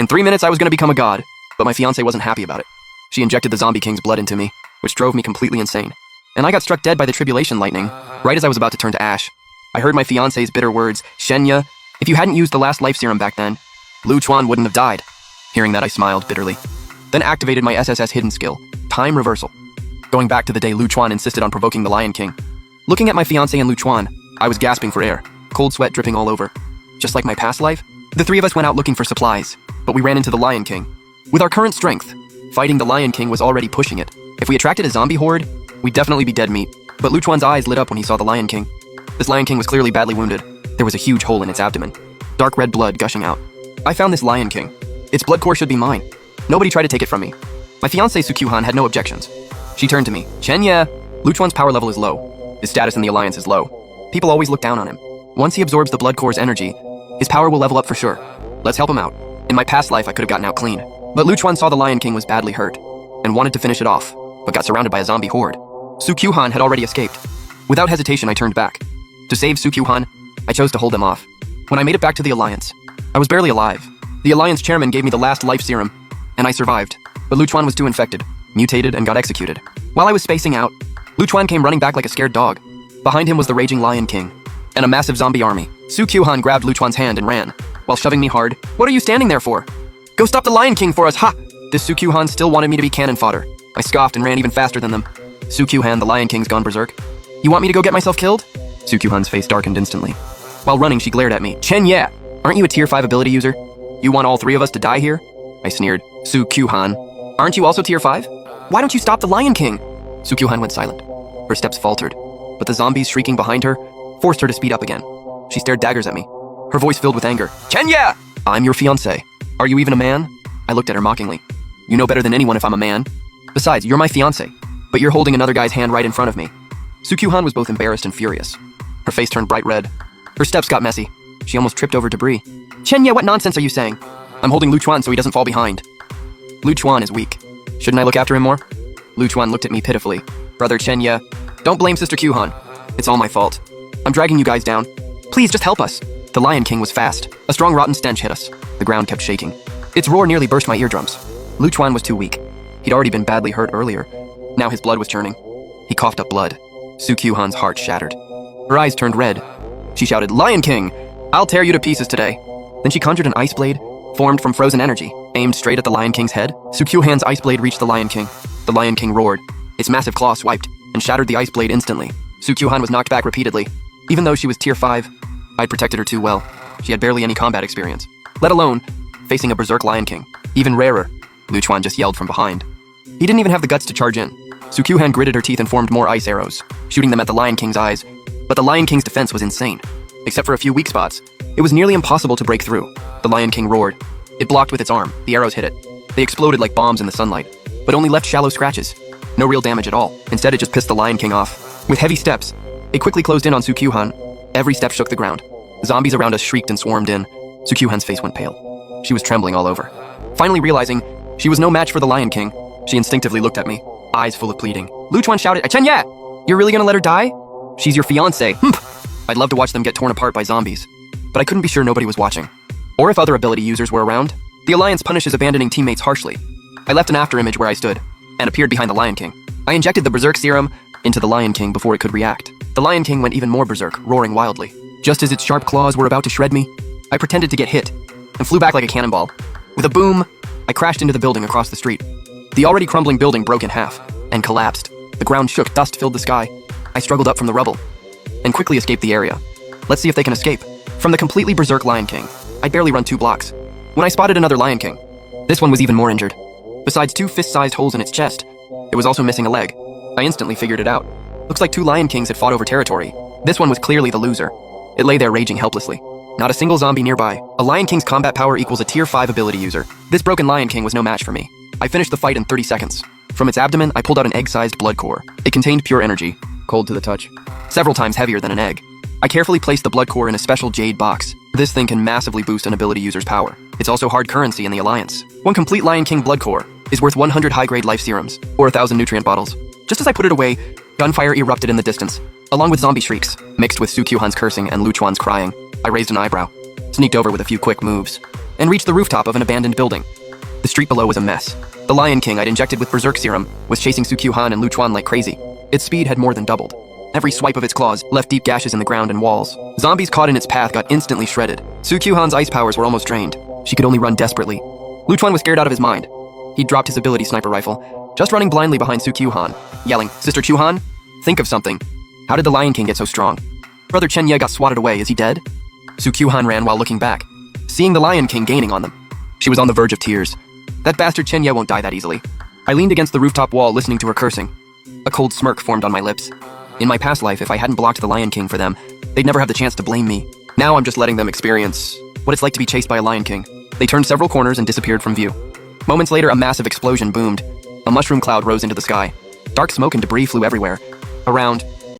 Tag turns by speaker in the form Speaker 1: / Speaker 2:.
Speaker 1: In 3 minutes, I was gonna become a god, but my fiancé wasn't happy about it. She injected the Zombie King's blood into me, which drove me completely insane. And I got struck dead by the tribulation lightning, right as I was about to turn to ash. I heard my fiancé's bitter words, Shenya, if you hadn't used the last life serum back then, Lu Chuan wouldn't have died. Hearing that, I smiled bitterly. Then activated my SSS hidden skill, Time Reversal. Going back to the day Lu Chuan insisted on provoking the Lion King. Looking at my fiancé and Lu Chuan, I was gasping for air, cold sweat dripping all over. Just like my past life, the three of us went out looking for supplies, but we ran into the Lion King. With our current strength, fighting the Lion King was already pushing it. If we attracted a zombie horde, we'd definitely be dead meat. But Lu Chuan's eyes lit up when he saw the Lion King. This Lion King was clearly badly wounded. There was a huge hole in its abdomen, dark red blood gushing out. I found this Lion King. Its blood core should be mine. Nobody tried to take it from me. My fiancée Sukyuhan had no objections. She turned to me. Shenya, Lu Chuan's power level is low. His status in the Alliance is low. People always look down on him. Once he absorbs the blood core's energy, his power will level up for sure. Let's help him out. In my past life, I could have gotten out clean. But Lu Chuan saw the Lion King was badly hurt and wanted to finish it off, but got surrounded by a zombie horde. Sukyuhan had already escaped. Without hesitation, I turned back. To save Sukyuhan, I chose to hold them off. When I made it back to the Alliance, I was barely alive. The Alliance chairman gave me the last life serum, and I survived. But Lu Chuan was too infected, mutated, and got executed. While I was spacing out, Lu Chuan came running back like a scared dog. Behind him was the raging Lion King and a massive zombie army. Sukyuhan grabbed Lu Chuan's hand and ran, while shoving me hard. What are you standing there for? Go stop the Lion King for us, ha! This Sukyuhan still wanted me to be cannon fodder. I scoffed and ran even faster than them. Sukyuhan, the Lion King's gone berserk. You want me to go get myself killed? Sukyuhan's face darkened instantly. While running, she glared at me. Shenya, aren't you a tier 5 ability user? You want all three of us to die here? I sneered. Sukyuhan, aren't you also tier 5? Why don't you stop the Lion King? Sukyuhan went silent. Her steps faltered, but the zombies shrieking behind her forced her to speed up again. She stared daggers at me, her voice filled with anger. Shenya! I'm your fiancé. Are you even a man? I looked at her mockingly. You know better than anyone if I'm a man. Besides, you're my fiancé, but you're holding another guy's hand right in front of me. Sukyuhan was both embarrassed and furious. Her face turned bright red. Her steps got messy. She almost tripped over debris. Shenya, what nonsense are you saying? I'm holding Lu Chuan so he doesn't fall behind. Lu Chuan is weak. Shouldn't I look after him more? Lu Chuan looked at me pitifully. Brother Shenya, don't blame Sister Kyuhan. It's all my fault. I'm dragging you guys down. Please, just help us. The Lion King was fast. A strong rotten stench hit us. The ground kept shaking. Its roar nearly burst my eardrums. Lu Chuan was too weak. He'd already been badly hurt earlier. Now his blood was churning. He coughed up blood. Sukyuhan's heart shattered. Her eyes turned red. She shouted, Lion King, I'll tear you to pieces today. Then she conjured an ice blade, formed from frozen energy, aimed straight at the Lion King's head. Sukyuhan's ice blade reached the Lion King. The Lion King roared. Its massive claw swiped and shattered the ice blade instantly. Sukyuhan was knocked back repeatedly. Even though she was tier 5, I'd protected her too well. She had barely any combat experience, let alone facing a berserk Lion King. Even rarer, Lu Chuan just yelled from behind. He didn't even have the guts to charge in. Sukyuhan gritted her teeth and formed more ice arrows, shooting them at the Lion King's eyes. But the Lion King's defense was insane. Except for a few weak spots, it was nearly impossible to break through. The Lion King roared. It blocked with its arm. The arrows hit it. They exploded like bombs in the sunlight, but only left shallow scratches. No real damage at all. Instead, it just pissed the Lion King off. With heavy steps, it quickly closed in on Sukyuhan. Every step shook the ground. Zombies around us shrieked and swarmed in. Sukyuhan's face went pale. She was trembling all over. Finally realizing she was no match for the Lion King, she instinctively looked at me, eyes full of pleading. Lu Chuan shouted, Shenya! You're really gonna let her die? She's your fiancé. I'd love to watch them get torn apart by zombies, but I couldn't be sure nobody was watching. Or if other ability users were around. The Alliance punishes abandoning teammates harshly. I left an afterimage where I stood, and appeared behind the Lion King. I injected the Berserk Serum into the Lion King before it could react. The Lion King went even more berserk, roaring wildly. Just as its sharp claws were about to shred me, I pretended to get hit, and flew back like a cannonball. With a boom, I crashed into the building across the street. The already crumbling building broke in half, and collapsed. The ground shook, dust filled the sky. I struggled up from the rubble, and quickly escaped the area. Let's see if they can escape. From the completely berserk Lion King, I'd barely run 2 blocks, when I spotted another Lion King. This one was even more injured. Besides 2 fist-sized holes in its chest, it was also missing a leg. I instantly figured it out. Looks like 2 Lion Kings had fought over territory. This one was clearly the loser. It lay there raging helplessly. Not a single zombie nearby. A Lion King's combat power equals a tier 5 ability user. This broken Lion King was no match for me. I finished the fight in 30 seconds. From its abdomen, I pulled out an egg-sized blood core. It contained pure energy, cold to the touch, several times heavier than an egg. I carefully placed the blood core in a special jade box. This thing can massively boost an ability user's power. It's also hard currency in the Alliance. One complete Lion King blood core is worth 100 high-grade life serums, or 1,000 nutrient bottles. Just as I put it away, gunfire erupted in the distance, along with zombie shrieks, mixed with Sukyuhan's cursing and Lu Chuan's crying. I raised an eyebrow, sneaked over with a few quick moves. and reached the rooftop of an abandoned building. The street below was a mess. The Lion King I'd injected with Berserk Serum was chasing Sukyuhan and Luchuan like crazy. Its speed had more than doubled. Every swipe of its claws left deep gashes in the ground and walls. Zombies caught in its path got instantly shredded. Sukyuhan's ice powers were almost drained. She could only run desperately. Luchuan was scared out of his mind. He dropped his ability sniper rifle, just running blindly behind Sukyuhan, yelling, "Sister Chuhan, think of something. How did the Lion King get so strong? Brother Chen Ye got swatted away, is he dead?" Sukyuhan ran while looking back, seeing the Lion King gaining on them. She was on the verge of tears. That bastard Chen Ye won't die that easily. I leaned against the rooftop wall listening to her cursing. A cold smirk formed on my lips. In my past life, if I hadn't blocked the Lion King for them, they'd never have the chance to blame me. Now I'm just letting them experience what it's like to be chased by a Lion King. They turned several corners and disappeared from view. Moments later, a massive explosion boomed. A mushroom cloud rose into the sky. Dark smoke and debris flew everywhere. Around,